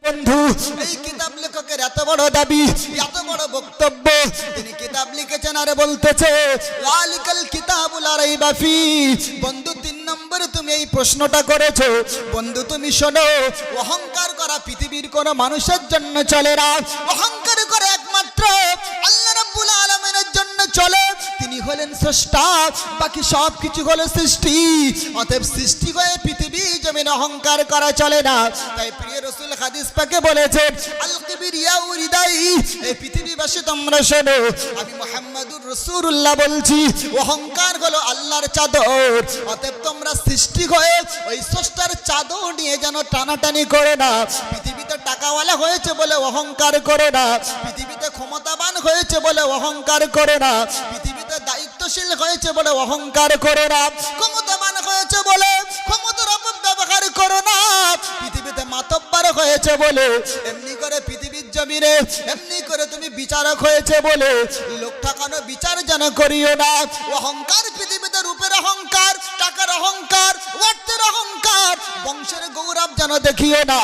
বন্ধু এই কিতাব লেখকের এত বড় দাবি, এত বড় বক্তব্য, তিনি কিতাব লিখেছেন আর বলতেছে ওয়ালিকাল কিতাবুল লা রাইবা ফি। বন্ধু 3 নম্বরে তুমি এই প্রশ্নটা করেছো। বন্ধু তুমি শোনো, অহংকার করা পৃথিবীর কোন মানুষের জন্য চলে না। অহংকার করে একমাত্র আল্লাহ রাব্বুল আলামিনের জন্য চলে। তিনি হলেন স্রষ্টা, বাকি সব কিছু হলো সৃষ্টি। অতএব সৃষ্টি হয়ে পৃথিবী জমিনে অহংকার করা চলে না। তাই প্রিয় রাসূল হাদিস পাকে বলেছেন আল কিবরিয়া উরিদাই, এই পৃথিবীবাসী তোমরা শোনো, আমি মুহাম্মাদুর রাসূলুল্লাহ বলছি, অহংকার হলো আল্লাহর চাদর। অতএব তোমরা সৃষ্টি হয়ে ওই স্রষ্টার চাদর নিয়ে যেন টানাটানি করে না। পৃথিবীতে টাকাওয়ালা হয়েছে বলে অহংকার করে না, পৃথিবীতে ক্ষমতাবান হয়েছে বলে অহংকার করে না, পৃথিবীতে দায়িত্বশীল হয়েছে বলে অহংকার করে না, ক্ষমতাবান হয়েছে বলে ক্ষমতার অপব্যবহার করো না, পৃথিবীতে মাতব্বর হয়েছে বলে এমনি করে পৃথিবীর জমিনে এমনি করে তুমি বিচারক হয়েছে বলে লোক ঠকানো বিচার যেন করিও না। অহংকার পৃথিবীতে রূপের অহংকার, টাকার অহংকার, অর্থের অহংকার, বংশের গৌরব যেন দেখিও না।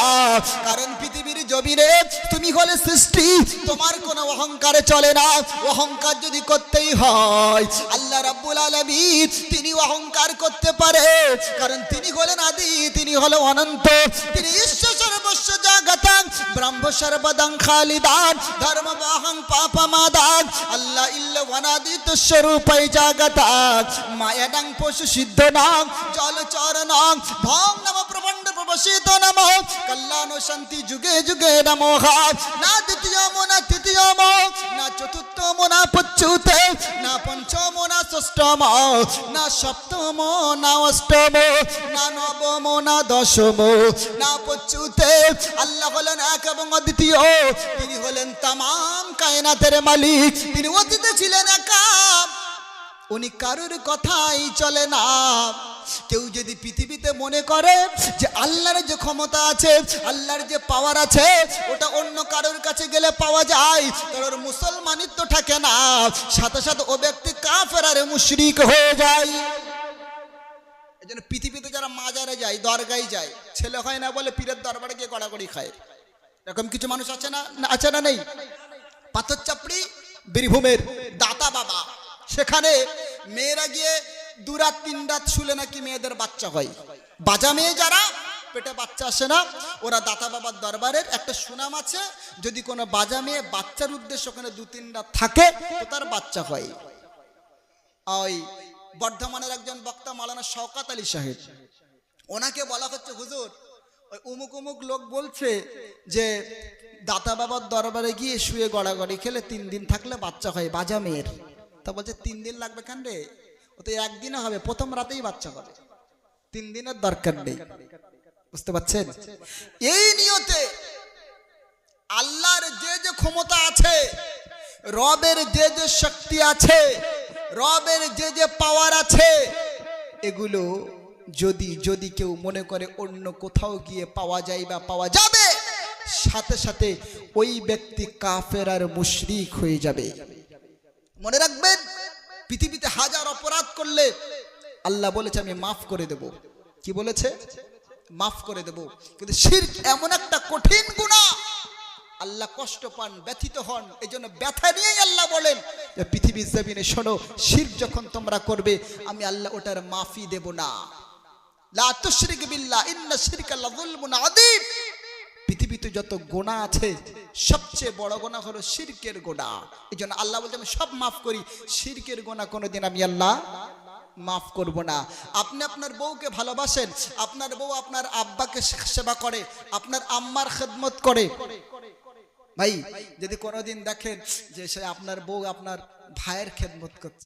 কারণ পৃথিবীর জমিনে তুমি হলে সৃষ্টি, তোমার কোনো অহংকারে চলে না। অহংকার যদি করতেই হয় আল্লাহ রাব্বুল আলামিন তিনি অহংকার করতে পারে, কারণ তিনি হলেন আদি, তিনি হলো অনন্ত, তিনি ঈশ্বর সর্বস্ব জাগতাং ব্রহ্ম সর্বদাং খালিদান ধর্মবাহং পাপমাদান আল্লাহ ইল্লা ওয়ানাদিত স্বরূপাই জাগতাং মায়াদাং পশু সিদ্ধ নাম জলচর নাম ভং নম প্রবন্ধ প্রবসিত নম কল্যাণ শান্তি যুগে যুগে নমঃ। না দ্বিতীয়ম না তৃতীয়ম না চতুর্থম না পঞ্চমতে না পঞ্চম না ষষ্ঠম না সপ্তম না অষ্টম না নবম না দশম না পঞ্চমতে। আল্লাহ হলেন এক এবং অদ্বিতীয়, তিনি হলেন তামাম কায়নাতের মালিক, তিনি অতীতে ছিলেন একা, উনি কারোর কথাই চলে না। কেউ যদি পৃথিবীতে মনে করে যে আল্লাহর যে ক্ষমতা আছে, আল্লাহর যে পাওয়ার আছে, ওটা অন্য কারোর কাছে গেলে পাওয়া যায়, তার মুসলমানিত্ব থাকে না, সাথে সাথে ও ব্যক্তি কাফের আর মুশরিক হয়ে যায়। এজন্য পৃথিবীতে যারা মাজারে যায়, দরগায় যায়, ছেলে হয় না বলে পীরের দরবারে গিয়ে গড়াগড়ি খায়, এরকম কিছু মানুষ আছে না? আছে না? নেই? পাথর চাপড়ি বীরভূমের দাতা বাবা, সেখানে মেয়েরা গিয়ে 2 রাত 3 রাত শুলে নাকি মেয়েদের বাচ্চা হয়। বাজা মেয়ে যারা পেটে বাচ্চা আসে না, ওরা দাতা বাবার দরবারের একটা সুনাম আছে, যদি কোনো বাজা মেয়ে বাচ্চার উদ্দেশ্যে ওখানে 2-3 রাত থাকে তো তার বাচ্চা হয়। ওই বর্ধমানের একজন বক্তা মাওলানা শওকত আলী সাহেব, ওনাকে বলা হচ্ছে হুজুর ওই উমুক উমুক লোক বলছে যে দাতা বাবার দরবারে গিয়ে শুয়ে গড়াগড়ি খেলে 3 দিন থাকলে বাচ্চা হয় বাজা মেয়ের। তা বলছে 3 দিন লাগবে কেন রে, ও তো একদিনে হবে, প্রথম রাতেই বাচ্চা হবে, 3 দিনের দরকার নেই। বুঝতে পারছেন? এই নিয়তে আল্লাহর যে যে ক্ষমতা আছে, রবের যে যে শক্তি আছে, রবের যে যে পাওয়ার আছে, এগুলো যদি যদি কেউ মনে করে অন্য কোথাও গিয়ে পাওয়া যায় বা পাওয়া যাবে, সাথে সাথে ওই ব্যক্তি কাফের আর মুশরিক হয়ে যাবে। মনে রাখবেন, পৃথিবীতে হাজার অপরাধ করলে আল্লাহ বলেছে আমি মাফ করে দেব। কি বলেছে? মাফ করে দেব। কিন্তু শিরক এমন একটা কঠিন গুনাহ, আল্লাহ কষ্ট পান, ব্যথিত হন। এই জন্য ব্যথা নিয়েই আল্লাহ বলেন যে পৃথিবীর জমিনে শোনো, শিরক যখন তোমরা করবে আমি আল্লাহ ওটার মাফি দেব না। লা তুশরিক বিল্লাহ ইন্না শিরকা লাযুলমুন আযীম। পৃথিবীতে যত গুনাহ আছে সবচেয়ে বড় গুনাহ হলো শিরকের গুনাহ। এই জন্য আল্লাহ বলতে আমি সব মাফ করি, শিরকের গুনাহ কোনোদিন আমি আল্লাহ মাফ করব না। আপনি আপনার বউকে ভালোবাসেন, আপনার বউ আপনার আব্বাকে সেবা করে, আপনার আম্মার খেদমত করে, ভাই যদি কোনোদিন দেখেন যে সে আপনার বউ আপনার ভাইয়ের খেদমত করছে,